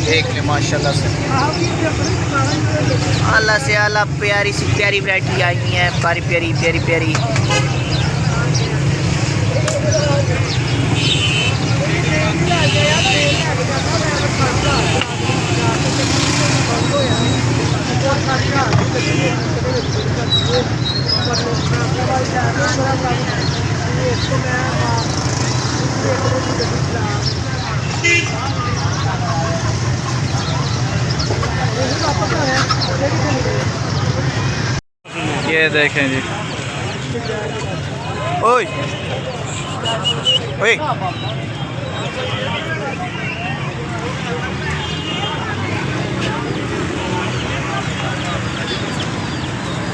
देख ले माशाल्लाह से आला से आला प्यारी सी प्यारी वैरायटी आई हुई है, प्यारी प्यारी प्यारी प्यारी। ये देखें जी, ओए ओए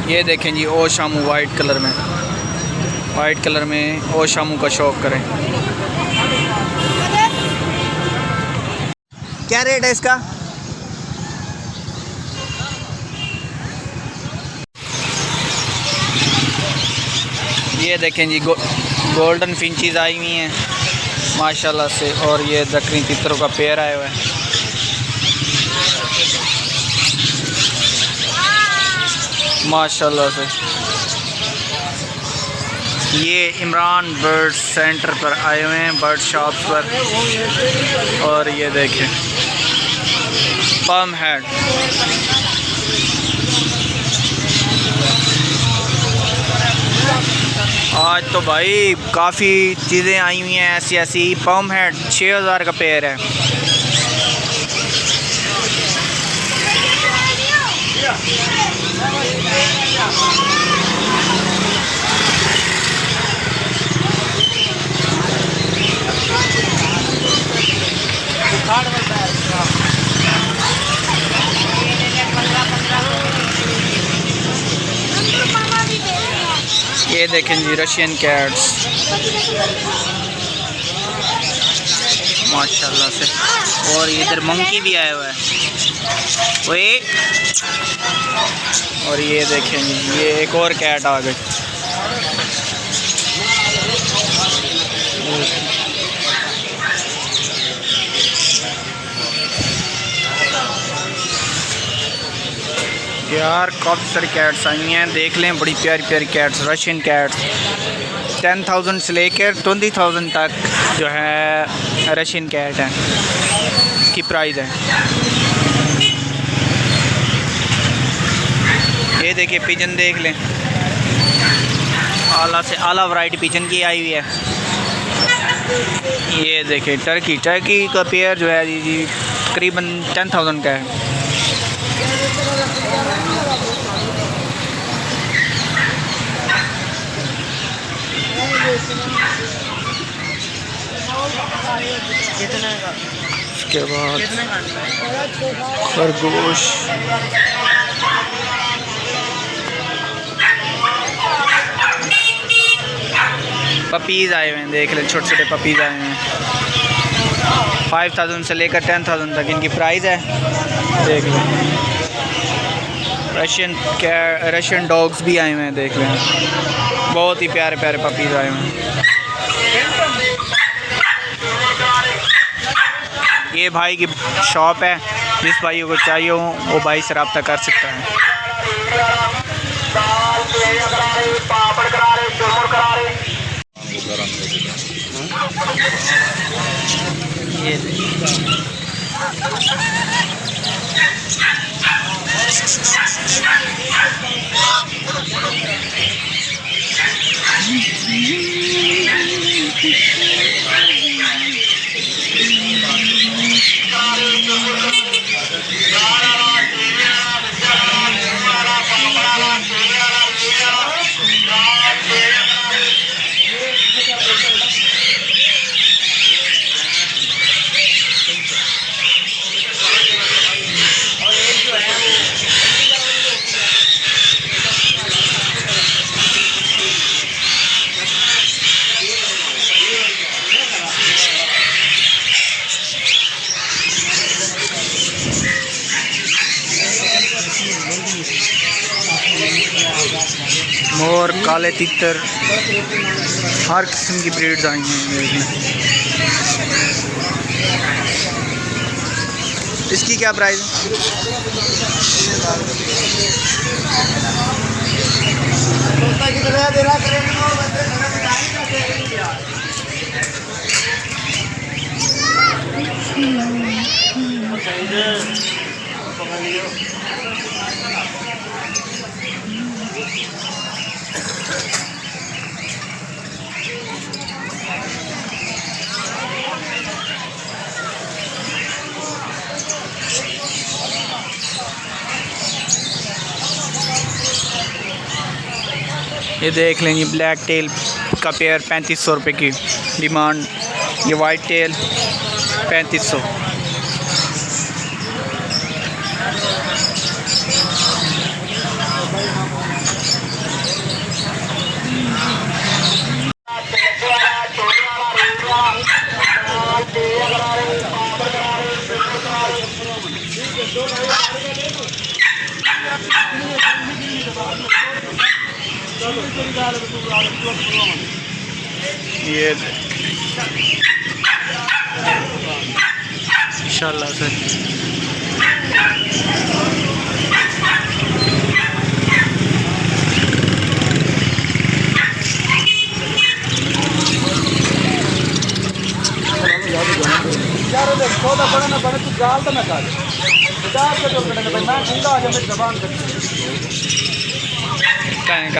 ये देखें जी, ओ शामू वाइट कलर में, वाइट कलर में ओ शामू का शौक करें। क्या रेट है इसका? ये देखें जी, गोल्डन फिंचीज आई हुई हैं माशाल्लाह से, और ये दकनी तितरों का पेयर आया हुआ है। माशाल्लाह से ये इमरान बर्ड सेंटर पर आए हुए हैं, बर्ड शॉप पर। और ये देखें पम हेड, आज तो भाई काफ़ी चीज़ें आई हुई हैं ऐसी ऐसी। पम हेड 6000 का पेयर है। ये देखें जी, रशियन कैट्स माशाल्लाह से। और इधर मंकी भी आया हुआ है ओए। और ये देखें जी, ये एक और कैट आ गई। यार काफ़ी सारी कैट्स आई हैं, देख लें, बड़ी प्यारी प्यारी कैट्स, रशियन कैट्स। 10,000 से लेकर 20,000 तक जो है रशियन कैट है की प्राइस है। ये देखिए पिजन देख लें, आला से आला वैरायटी पिजन की आई हुई है। ये देखिए टर्की, टर्की का पेयर जो है जी तकरीबन 10,000 का है। इसके बाद खरगोश, पपीज़ आए हुए हैं, देख लें छोटे छोटे पपीज़ आए हुए हैं। 5,000 से लेकर 10,000 तक इनकी प्राइस है, देख लें। रशियन डॉग्स भी आए हुए हैं, देख लें, बहुत ही प्यारे प्यारे पपीज़ आए हुए हैं। ये भाई की शॉप है, जिस भाई को चाहिए हो वो भाई से रब्ता कर सकता है। ये मोर, काले तितर, हर किस्म की ब्रीड्स आई हैं। इसकी क्या प्राइस है? ये देख लें, ये ब्लैक टेल का पेयर 3500 रुपये की डिमांड। ये वाइट टेल 3500। ये इंशाल्लाह से